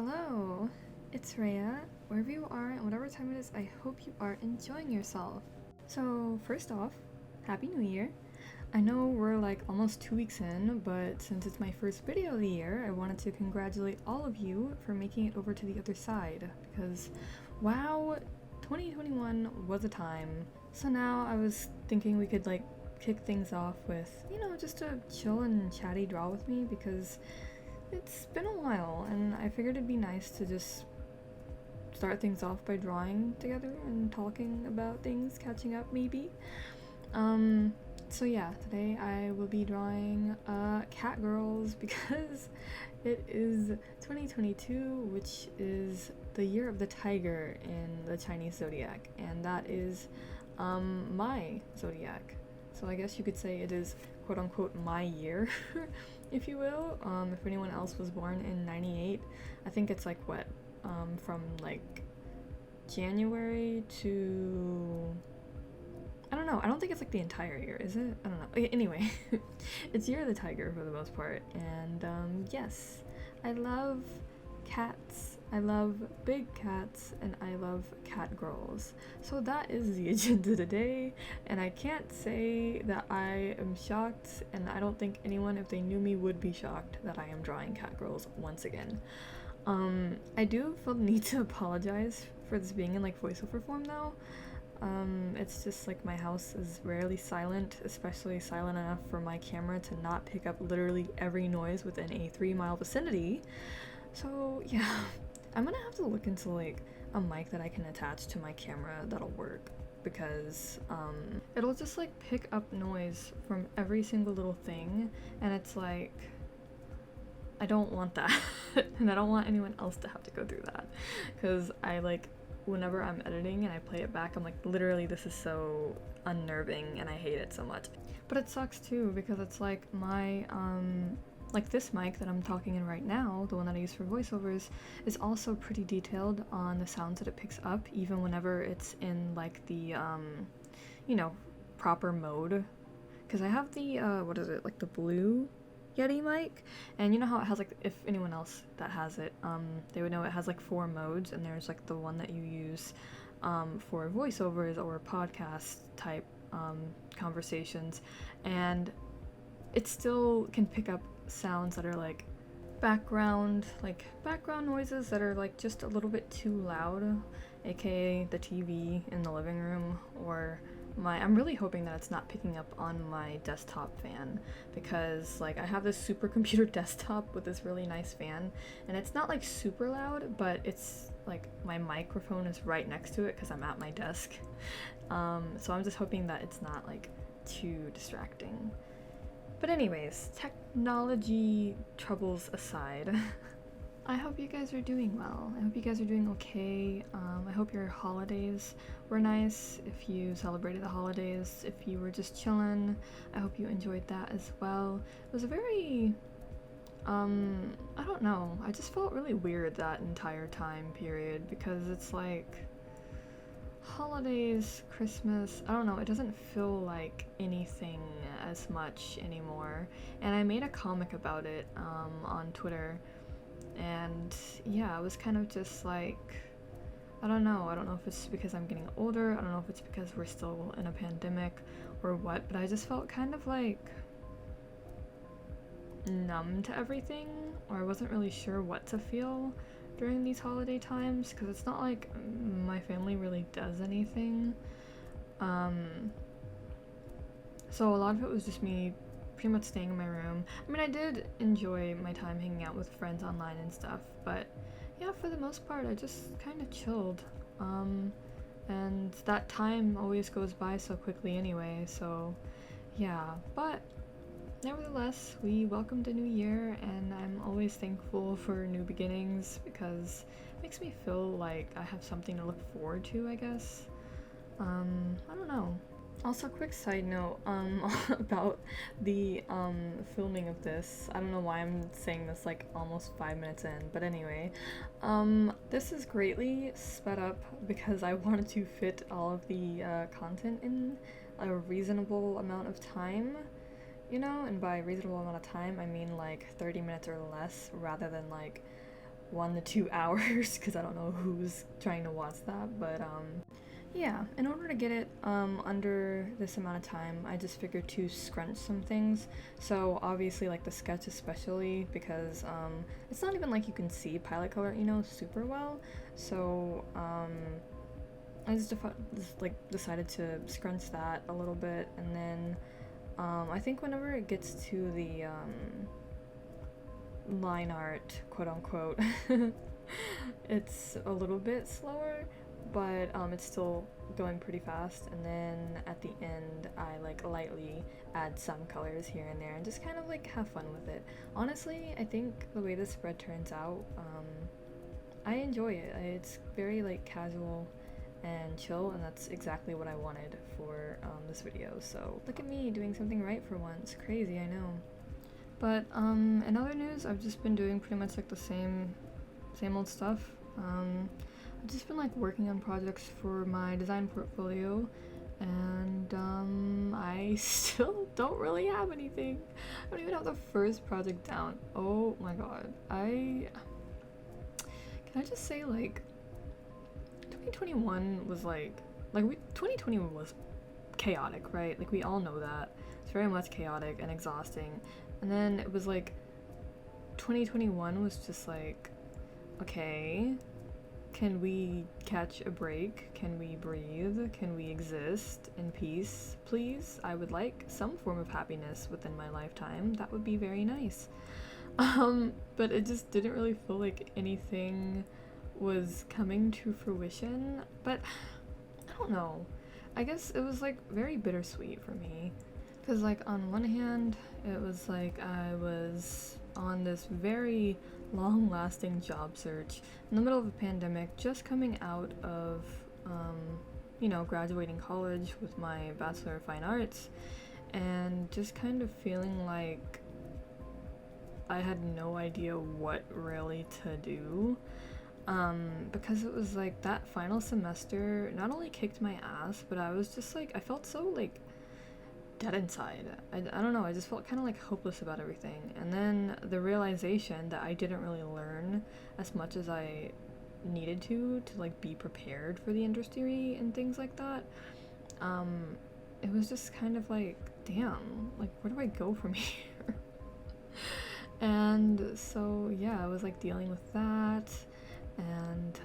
Hello, it's Rhea. Wherever you are and whatever time it is, I hope you are enjoying yourself. So first off, Happy New Year. I know we're like almost 2 weeks in, but since it's my first video of the year, I wanted to congratulate all of you for making it over to the other side, because wow, 2021 was a time. So now I was thinking we could like kick things off with, just a chill and chatty draw with me, because it's been a while and I figured it'd be nice to just start things off by drawing together and talking about things, catching up maybe. So yeah, today I will be drawing Catgirls because it is 2022, which is the year of the tiger in the Chinese zodiac, and that is my zodiac. So I guess you could say it is quote unquote my year, if you will. If anyone else was born in 98, I think it's like what, from like January to, I don't know, I don't think it's like the entire year, is it? I don't know. Anyway, it's Year of the Tiger for the most part, and yes, I love cats, I love big cats, and I love cat girls. So that is the agenda today, and I can't say that I am shocked, and I don't think anyone, if they knew me, would be shocked that I am drawing cat girls once again. I do feel the need to apologize for this being in like voiceover form though. It's just like my house is rarely silent, especially silent enough for my camera to not pick up literally every noise within a 3-mile vicinity. So yeah, I'm gonna have to look into like a mic that I can attach to my camera that'll work, because it'll just like pick up noise from every single little thing, and it's like, I don't want that. And I don't want anyone else to have to go through that, because I like, whenever I'm editing and I play it back, I'm like, literally this is so unnerving and I hate it so much. But it sucks too, because it's like my like this mic that I'm talking in right now, the one that I use for voiceovers, is also pretty detailed on the sounds that it picks up, even whenever it's in like the proper mode. Because I have the what is it, like the blue Yeti mic, and you know how it has like, if anyone else that has it, they would know it has like 4 modes, and there's like the one that you use for voiceovers or podcast type conversations, and it still can pick up sounds that are like background noises that are like just a little bit too loud, aka the TV in the living room, or I'm really hoping that it's not picking up on my desktop fan, because like I have this supercomputer desktop with this really nice fan, and it's not like super loud, but it's like my microphone is right next to it because I'm at my desk. So I'm just hoping that it's not like too distracting. But anyways, technology troubles aside, I hope you guys are doing well. I hope you guys are doing okay. I hope your holidays were nice. If you celebrated the holidays, if you were just chilling, I hope you enjoyed that as well. It was a very, I don't know, I just felt really weird that entire time period, because it's like, holidays, Christmas, I don't know, it doesn't feel like anything as much anymore. And I made a comic about it on Twitter, and yeah, I was kind of just like, I don't know if it's because I'm getting older, I don't know if it's because we're still in a pandemic or what, but I just felt kind of like numb to everything, or I wasn't really sure what to feel during these holiday times, because it's not like my family really does anything. So a lot of it was just me pretty much staying in my room. I mean, I did enjoy my time hanging out with friends online and stuff, but yeah, for the most part, I just kind of chilled. And that time always goes by so quickly anyway, so yeah. But nevertheless, we welcomed a new year, and I'm always thankful for new beginnings, because it makes me feel like I have something to look forward to, I guess. I don't know. Also, quick side note about the filming of this. I don't know why I'm saying this like almost 5 minutes in, but anyway, this is greatly sped up because I wanted to fit all of the content in a reasonable amount of time, and by reasonable amount of time I mean like 30 minutes or less, rather than like 1 to 2 hours because I don't know who's trying to watch that, but yeah, in order to get it under this amount of time, I just figured to scrunch some things. So obviously like the sketch especially, because it's not even like you can see palette color, you know, super well. So I just decided to scrunch that a little bit, and then I think whenever it gets to the line art, quote unquote, it's a little bit slower, but it's still going pretty fast. And then at the end I like lightly add some colors here and there and just kind of like have fun with it. Honestly, I think the way this spread turns out, I enjoy it. It's very like casual and chill, and that's exactly what I wanted for this video. So look at me doing something right for once. Crazy, I know. But in other news, I've just been doing pretty much like the same old stuff. I've just been like working on projects for my design portfolio, and I still don't really have anything. I don't even have the first project down. Oh my god. Can I just say, like, 2021 was 2021 was chaotic, right? Like, we all know that. It's very much chaotic and exhausting. And then it was like 2021 was just like, okay, can we catch a break? Can we breathe? Can we exist in peace, please? I would like some form of happiness within my lifetime. That would be very nice. But it just didn't really feel like anything was coming to fruition. But I don't know. I guess it was like very bittersweet for me. Because like on one hand, it was like I was on this very long-lasting job search in the middle of a pandemic, just coming out of, you know, graduating college with my Bachelor of Fine Arts, and just kind of feeling like I had no idea what really to do, because it was like that final semester not only kicked my ass, but I was just like, I felt so like dead inside. I don't know, I just felt kind of like hopeless about everything. And then the realization that I didn't really learn as much as I needed to like be prepared for the industry and things like that, it was just kind of like, damn, like where do I go from here? And so yeah, I was like dealing with that, and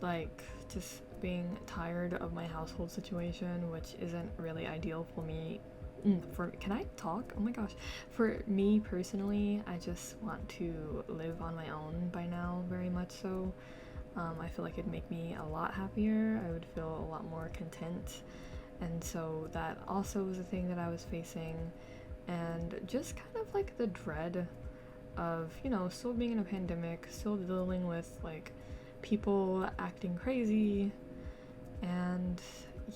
like just being tired of my household situation, which isn't really ideal for me. Can I talk? Oh my gosh. For me personally, I just want to live on my own by now, very much so. I feel like it'd make me a lot happier. I would feel a lot more content. And so that also was a thing that I was facing. And just kind of like the dread of, you know, still being in a pandemic, still dealing with like people acting crazy. And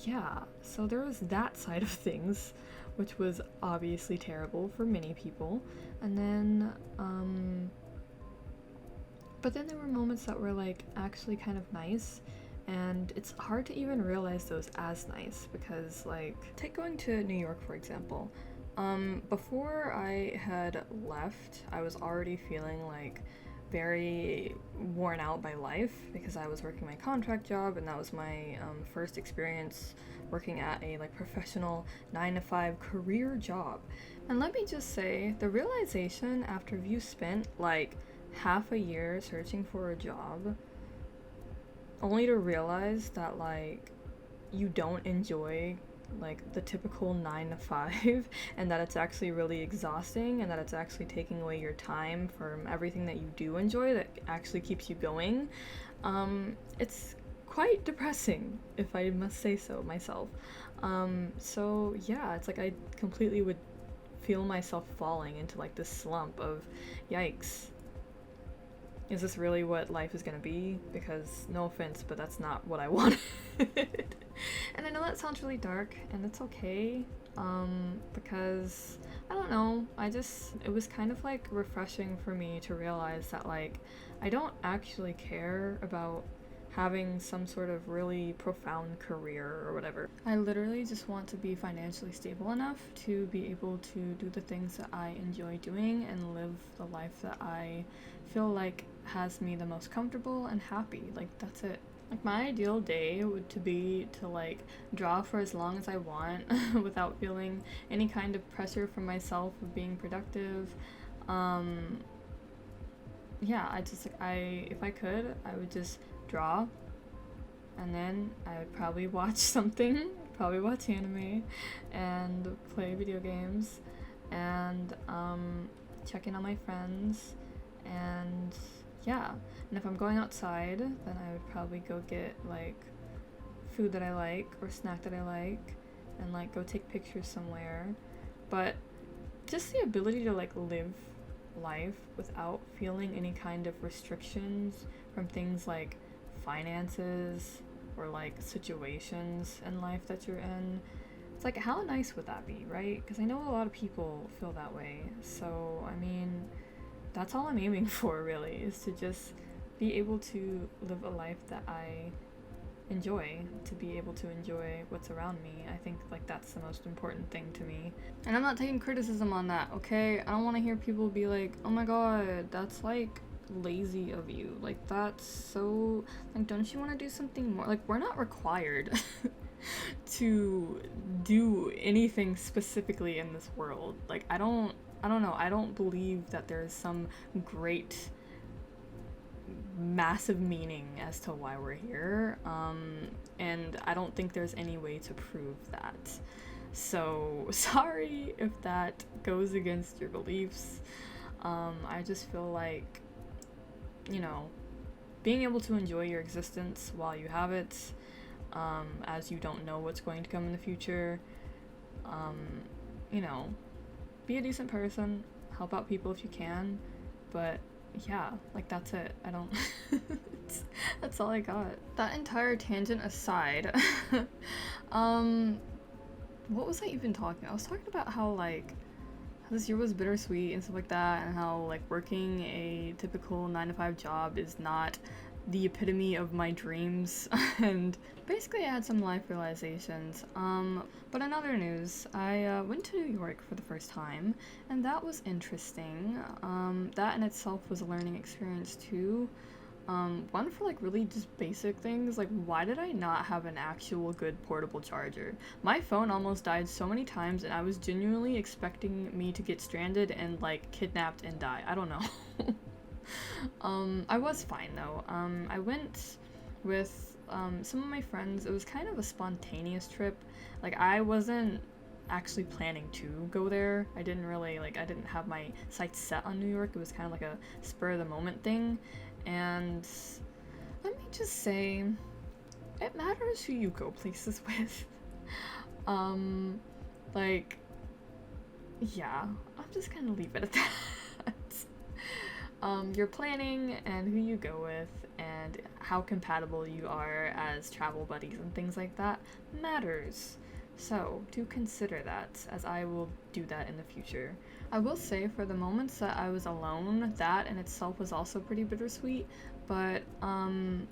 yeah, so there was that side of things, which was obviously terrible for many people. And then, but then there were moments that were like actually kind of nice, and it's hard to even realize those as nice, because like, take going to New York, for example. Before I had left, I was already feeling like very worn out by life, because I was working my contract job, and that was my first experience working at a like professional 9-to-5 career job. And let me just say, the realization after you spent like half a year searching for a job, only to realize that like you don't enjoy like the typical 9-to-5, and that it's actually really exhausting, and that it's actually taking away your time from everything that you do enjoy that actually keeps you going, it's quite depressing, if I must say so myself. So yeah, it's like I completely would feel myself falling into like this slump of, yikes, is this really what life is gonna be? Because no offense, but that's not what I wanted. And I know that sounds really dark, and it's okay, because I don't know, it was kind of like refreshing for me to realize that like I don't actually care about having some sort of really profound career or whatever. I literally just want to be financially stable enough to be able to do the things that I enjoy doing and live the life that I feel like has me the most comfortable and happy. Like, that's it. Like, my ideal day would to be to like draw for as long as I want without feeling any kind of pressure from myself of being productive. Yeah, I just like if I could, I would just draw, and then I would probably watch something, probably watch anime, and play video games, and check in on my friends, and yeah. And if I'm going outside, then I would probably go get like food that I like or snack that I like, and like go take pictures somewhere. But just the ability to like live life without feeling any kind of restrictions from things like finances or like situations in life that you're in. It's like, how nice would that be, right? Because I know a lot of people feel that way. So I mean, that's all I'm aiming for, really, is to just be able to live a life that I enjoy, to be able to enjoy what's around me. I think like that's the most important thing to me. And I'm not taking criticism on that, okay? I don't want to hear people be like, oh my god, that's like lazy of you. Like, that's so, like, don't you want to do something more? Like, we're not required to do anything specifically in this world. Like, I don't know, I don't believe that there's some great massive meaning as to why we're here, and I don't think there's any way to prove that. So sorry if that goes against your beliefs. I just feel like, you know, being able to enjoy your existence while you have it, as you don't know what's going to come in the future, you know, be a decent person, help out people if you can, but yeah, like, that's it. I don't that's all I got. That entire tangent aside, what was I even talking about? I was talking about how like this year was bittersweet and stuff like that, and how like working a typical 9-to-5 job is not the epitome of my dreams, and basically I had some life realizations. But in other news, I went to New York for the first time, and that was interesting. That in itself was a learning experience too. One for like really just basic things, like why did I not have an actual good portable charger? My phone almost died so many times, and I was genuinely expecting me to get stranded and like kidnapped and die. I don't know. I was fine though. I went with some of my friends. It was kind of a spontaneous trip. Like, I wasn't actually planning to go there. I didn't have my sights set on New York. It was kind of like a spur of the moment thing. And let me just say, it matters who you go places with. Like, yeah, I'm just gonna leave it at that. Your planning and who you go with and how compatible you are as travel buddies and things like that matters. So do consider that, as I will do that in the future. I will say, for the moments that I was alone, that in itself was also pretty bittersweet, but I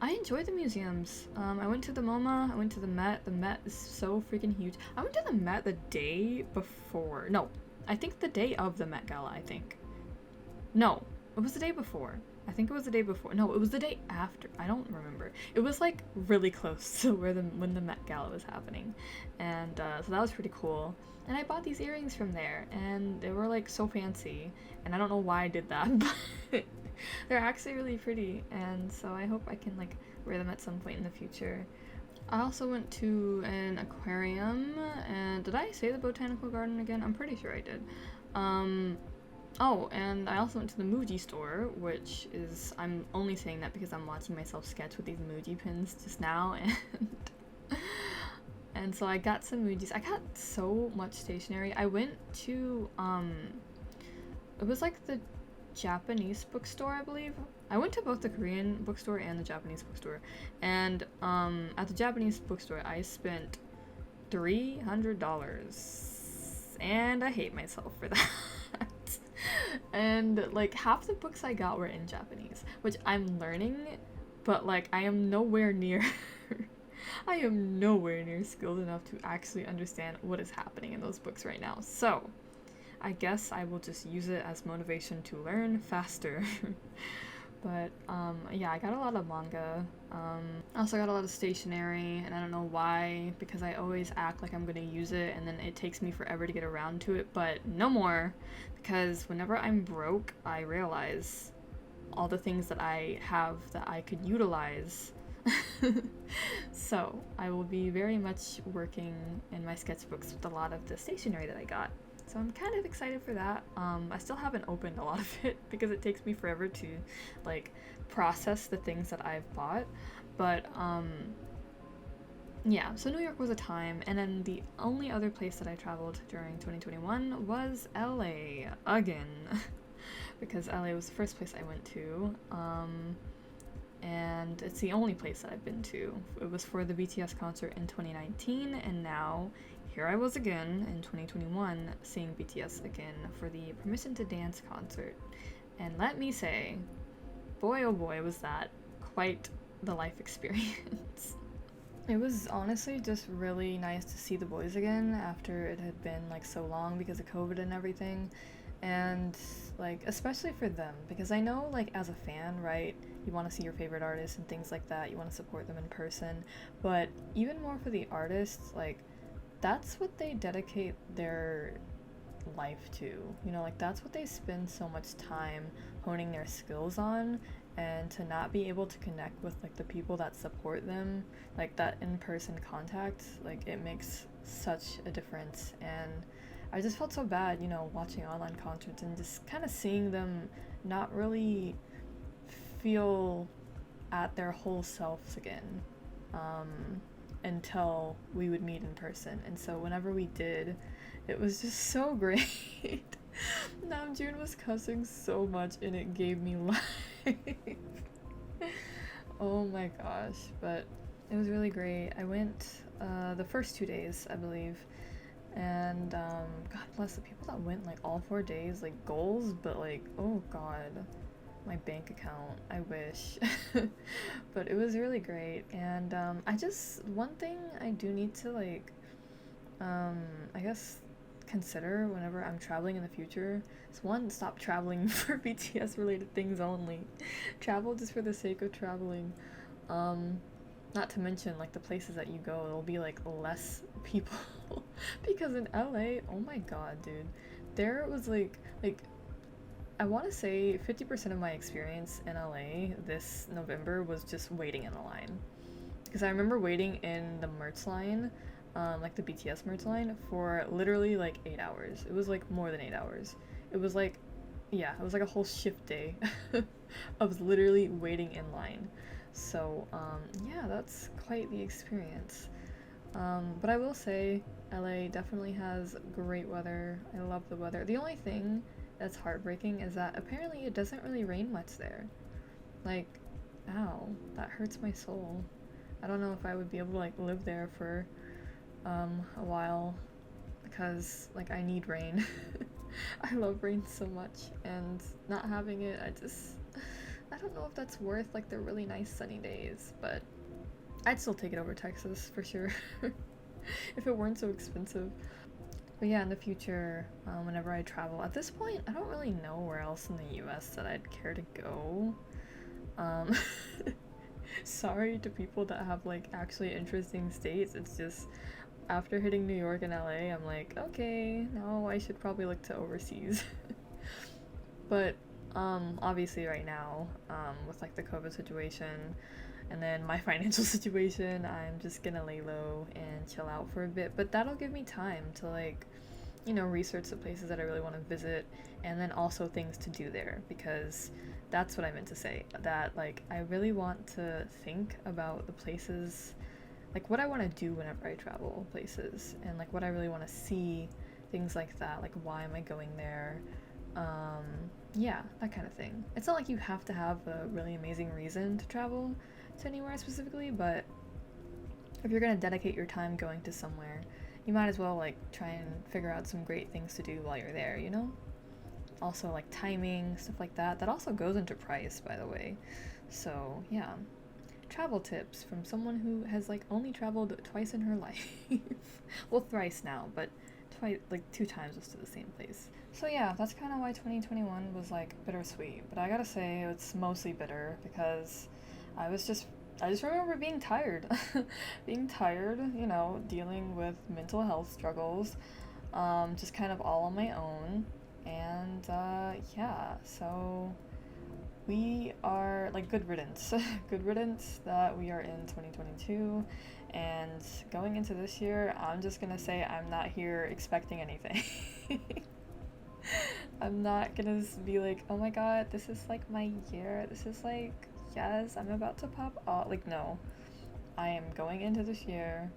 enjoyed the museums. I went to the MoMA, I went to the Met. The Met is so freaking huge. I went to the Met the day before. No, I think the day of the Met Gala, I think. No, it was the day before. I think it was the day before. No, it was the day after. I don't remember. It was like really close to when the Met Gala was happening, and so that was pretty cool. And I bought these earrings from there, and they were like so fancy. And I don't know why I did that, but they're actually really pretty. And so I hope I can like wear them at some point in the future. I also went to an aquarium, and did I say the botanical garden again? I'm pretty sure I did. Oh, and I also went to the MUJI store, which is, I'm only saying that because I'm watching myself sketch with these MUJI pins just now, and so I got some MUJIs. I got so much stationery. I went to, it was like the Japanese bookstore, I believe. I went to both the Korean bookstore and the Japanese bookstore, and at the Japanese bookstore, I spent $300, and I hate myself for that. And like half the books I got were in Japanese, which I'm learning but like I am nowhere near I am nowhere near skilled enough to actually understand what is happening in those books right now. So I guess I will just use it as motivation to learn faster. But yeah, I got a lot of manga. I also got a lot of stationery, and I don't know why, because I always act like I'm gonna use it and then it takes me forever to get around to it, but no more, because whenever I'm broke, I realize all the things that I have that I could utilize. So I will be very much working in my sketchbooks with a lot of the stationery that I got. So I'm kind of excited for that. I still haven't opened a lot of it because it takes me forever to like process the things that I've bought. But yeah, so New York was a time, and then the only other place that I traveled during 2021 was LA again. Because LA was the first place I went to. And it's the only place that I've been to. It was for the BTS concert in 2019, and now here I was again in 2021 seeing BTS again for the Permission to Dance concert. And let me say, boy oh boy was that quite the life experience. It was honestly just really nice to see the boys again after it had been like so long because of COVID and everything. And like especially for them, because I know like as a fan, right, you want to see your favorite artists and things like that, you want to support them in person, but even more for the artists, like that's what they dedicate their life to, you know, like that's what they spend so much time honing their skills on. And to not be able to connect with like the people that support them, like that in-person contact, like it makes such a difference. And I just felt so bad, you know, watching online concerts and just kind of seeing them not really feel at their whole selves again until we would meet in person. And so whenever we did, it was just so great. Namjoon was cussing so much and it gave me life. Oh my gosh, but it was really great. I went the first 2 days, I believe. And God bless the people that went like all 4 days, like goals, but like, oh God, my bank account, I wish. But it was really great. And one thing I do need to like, I guess consider whenever I'm traveling in the future is one, stop traveling for BTS related things only. Travel just for the sake of traveling. Not to mention like the places that you go, there'll be like less people. Because in LA, oh my God, dude, there was like I want to say 50% of my experience in LA this November was just waiting in a line. Because I remember waiting in the merch line, like the BTS merch line, for literally like 8 hours. It was like more than 8 hours. It was like, yeah, it was like a whole shift day of literally waiting in line. So, yeah, that's quite the experience. But I will say, LA definitely has great weather. I love the weather. The only thing that's heartbreaking is that apparently it doesn't really rain much there. Like, ow, that hurts my soul. I don't know if I would be able to like live there for a while because like I need rain. I love rain so much, and not having it, I don't know if that's worth like the really nice sunny days, but I'd still take it over Texas for sure. If it weren't so expensive. But yeah, in the future, whenever I travel, at this point, I don't really know where else in the US that I'd care to go. Sorry to people that have like actually interesting states. It's just after hitting New York and LA, I'm like, okay, now I should probably look to overseas. But obviously right now, with like the COVID situation and then my financial situation, I'm just gonna lay low and chill out for a bit. But that'll give me time to like, you know, research the places that I really want to visit, and then also things to do there, because that's what I meant to say, that like I really want to think about the places, like what I want to do whenever I travel places, and like what I really want to see, things like that, like why am I going there, yeah, that kind of thing. It's not like you have to have a really amazing reason to travel to anywhere specifically, but if you're gonna dedicate your time going to somewhere, you might as well like try and figure out some great things to do while you're there, you know? Also like timing, stuff like that. That also goes into price, by the way. So yeah. travel tips from someone who has like only traveled twice in her life. Well, thrice now, but twice, like 2 times just to the same place. So yeah, that's kind of why 2021 was like bittersweet. But I gotta say, it's mostly bitter because I just remember being tired. Being tired, you know, dealing with mental health struggles, just kind of all on my own. And yeah, so we are like good riddance. Good riddance that we are in 2022. And going into this year, I'm just gonna say I'm not here expecting anything. I'm not gonna be like, oh my god, this is like my year. This is like, yes, I'm about to pop off. Like, no. I am going into this year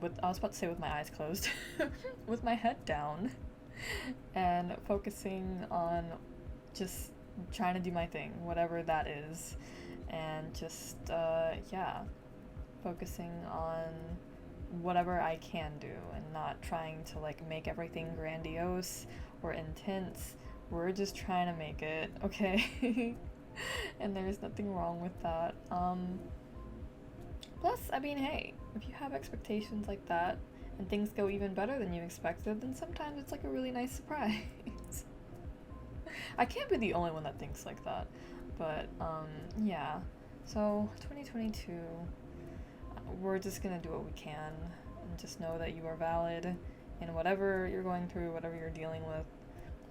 with, I was about to say with my eyes closed, with my head down, and focusing on just trying to do my thing, whatever that is. And just, yeah, focusing on whatever I can do and not trying to like make everything grandiose or intense. We're just trying to make it, okay? And there's nothing wrong with that. Plus, I mean, hey, if you have expectations like that and things go even better than you expected, then sometimes it's like a really nice surprise. I can't be the only one that thinks like that, but yeah. So 2022, we're just gonna do what we can and just know that you are valid in whatever you're going through, whatever you're dealing with.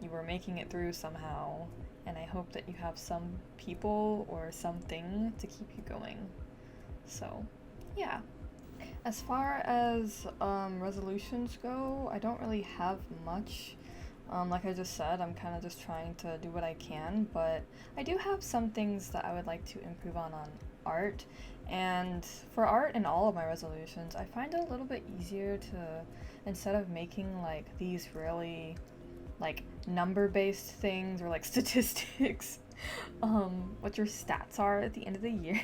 You are making it through somehow, and I hope that you have some people or something to keep you going. So, yeah. As far as resolutions go, I don't really have much. Like I just said, I'm kind of just trying to do what I can, but I do have some things that I would like to improve on art. And for art and all of my resolutions, I find it a little bit easier to, instead of making like these really like number-based things or like statistics, what your stats are at the end of the year.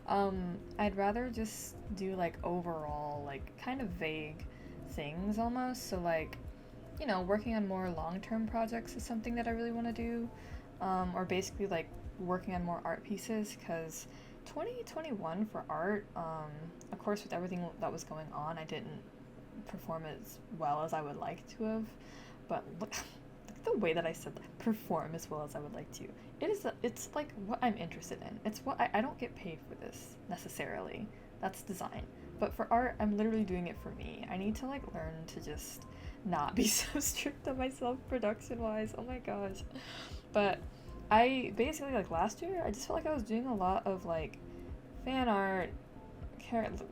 I'd rather just do like overall, like kind of vague things almost. So like, you know, working on more long-term projects is something that I really want to do, or basically like working on more art pieces, because 2021 for art, of course with everything that was going on, I didn't perform as well as I would like to have, but look the way that I said that, perform as well as I would like to. It's like what I'm interested in. It's what I don't get paid for this necessarily. That's design. But for art, I'm literally doing it for me. I need to like learn to just not be so strict on myself production wise. Oh my gosh. But I basically, like last year, I just felt like I was doing a lot of like fan art,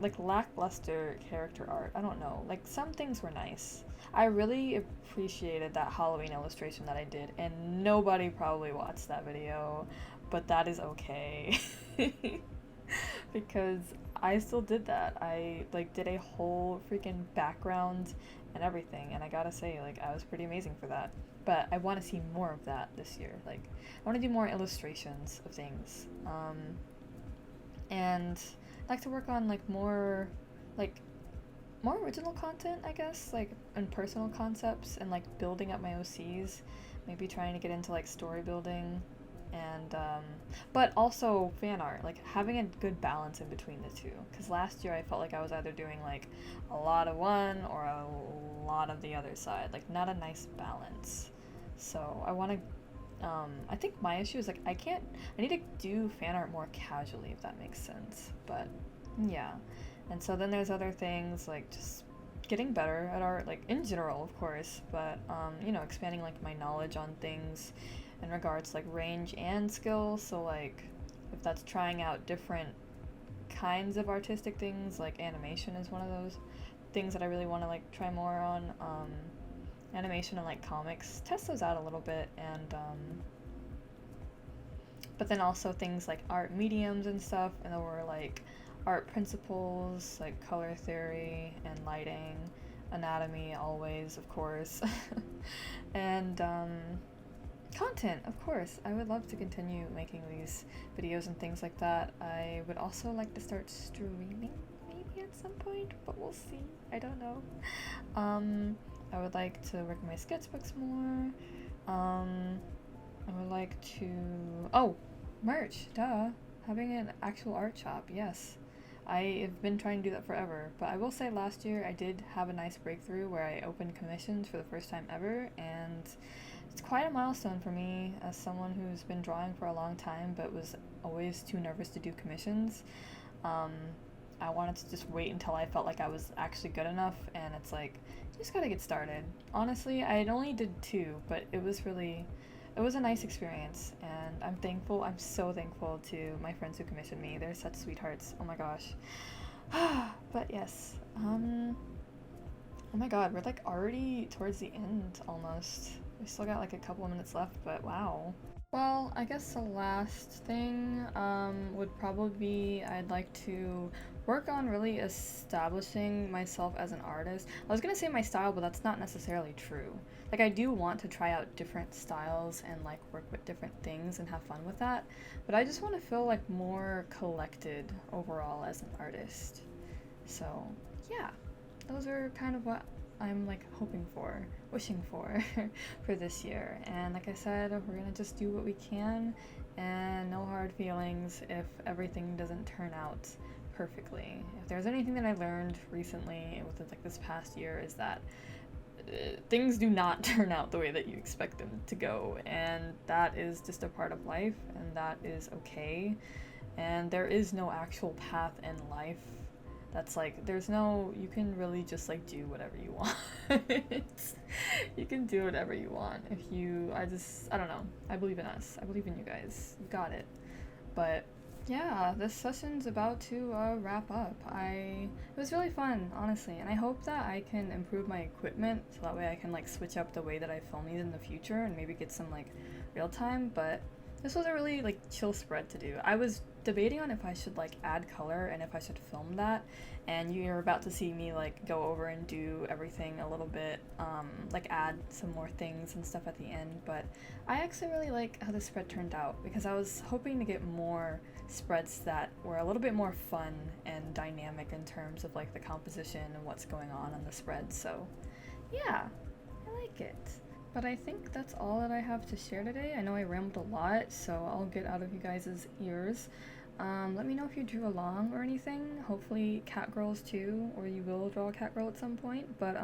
like lackluster character art. I don't know. Like some things were nice. I really appreciated that Halloween illustration that I did, and nobody probably watched that video, but that is okay. Because I still did that. I like did a whole freaking background and everything, and I gotta say, like, I was pretty amazing for that. But I want to see more of that this year. Like, I want to do more illustrations of things. And I'd like to work on like more original content, I guess, like, and personal concepts, and like building up my OCs, maybe trying to get into like story building, and but also fan art, like having a good balance in between the two, because last year I felt like I was either doing like a lot of one or a lot of the other side, like not a nice balance. So I want to I think my issue is like I need to do fan art more casually, if that makes sense. But yeah. And so then there's other things like just getting better at art, like in general, of course, but you know, expanding like my knowledge on things in regards to like range and skill. So like if that's trying out different kinds of artistic things, like animation is one of those things that I really want to like try more on. Animation and like comics, test those out a little bit, and but then also things like art mediums and stuff, and then we're like art principles like color theory and lighting, anatomy always, of course, and content, of course. I would love to continue making these videos and things like that. I would also like to start streaming maybe at some point, but we'll see. I don't know. I would like to work on my sketchbooks more. I would like to... Oh! Merch! Duh! having an actual art shop, yes. I've been trying to do that forever, but I will say last year I did have a nice breakthrough where I opened commissions for the first time ever, and it's quite a milestone for me as someone who's been drawing for a long time but was always too nervous to do commissions. I wanted to just wait until I felt like I was actually good enough, and it's like, you just gotta get started. Honestly, I only did 2, but it was a nice experience, and I'm so thankful to my friends who commissioned me. They're such sweethearts. Oh my gosh. But yes, oh my god, we're like already towards the end almost. We still got like a couple of minutes left, but wow. Well, I guess the last thing would probably be I'd like to work on really establishing myself as an artist. I was gonna say my style, but that's not necessarily true. Like, I do want to try out different styles and like work with different things and have fun with that, but I just want to feel like more collected overall as an artist. So yeah, those are kind of what I'm like hoping for, wishing for for this year. And like I said, we're gonna just do what we can, and no hard feelings if everything doesn't turn out perfectly. If there's anything that I learned recently within like this past year, is that things do not turn out the way that you expect them to go, and that is just a part of life, and that is okay. And there is no actual path in life that's like, you can really just like do whatever you want. You can do whatever you want if you, I don't know, I believe in us, I believe in you guys, you got it. But yeah, this session's about to wrap up. It was really fun, honestly, and I hope that I can improve my equipment so that way I can like switch up the way that I film these in the future and maybe get some like real time. But this was a really like chill spread to do. I was debating on if I should like add color and if I should film that, and you're about to see me like go over and do everything a little bit, like add some more things and stuff at the end. But I actually really like how the spread turned out, because I was hoping to get more spreads that were a little bit more fun and dynamic in terms of like the composition and what's going on the spread. So yeah, I like it. But I think that's all that I have to share today. I know I rambled a lot, so I'll get out of you guys' ears. Let me know if you drew along or anything. Hopefully Catgirls too, or you will draw a Catgirl at some point. But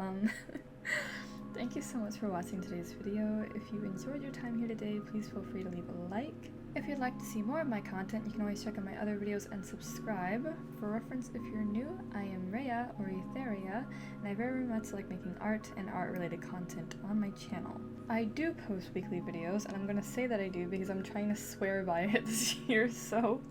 thank you so much for watching today's video. If you enjoyed your time here today, please feel free to leave a like. If you'd like to see more of my content, you can always check out my other videos and subscribe. For reference, if you're new, I am Rhea, or Etheria, and I very much like making art and art-related content on my channel. I do post weekly videos, and I'm gonna say that I do because I'm trying to swear by it this year, so.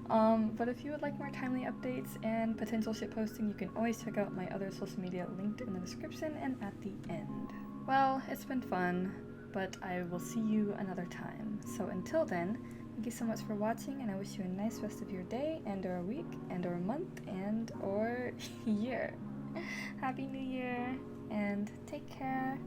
But if you would like more timely updates and potential shitposting, you can always check out my other social media linked in the description and at the end. Well, it's been fun, but I will see you another time. So until then, thank you so much for watching, and I wish you a nice rest of your day, and or week, and or month, and or year. Happy New Year, and take care.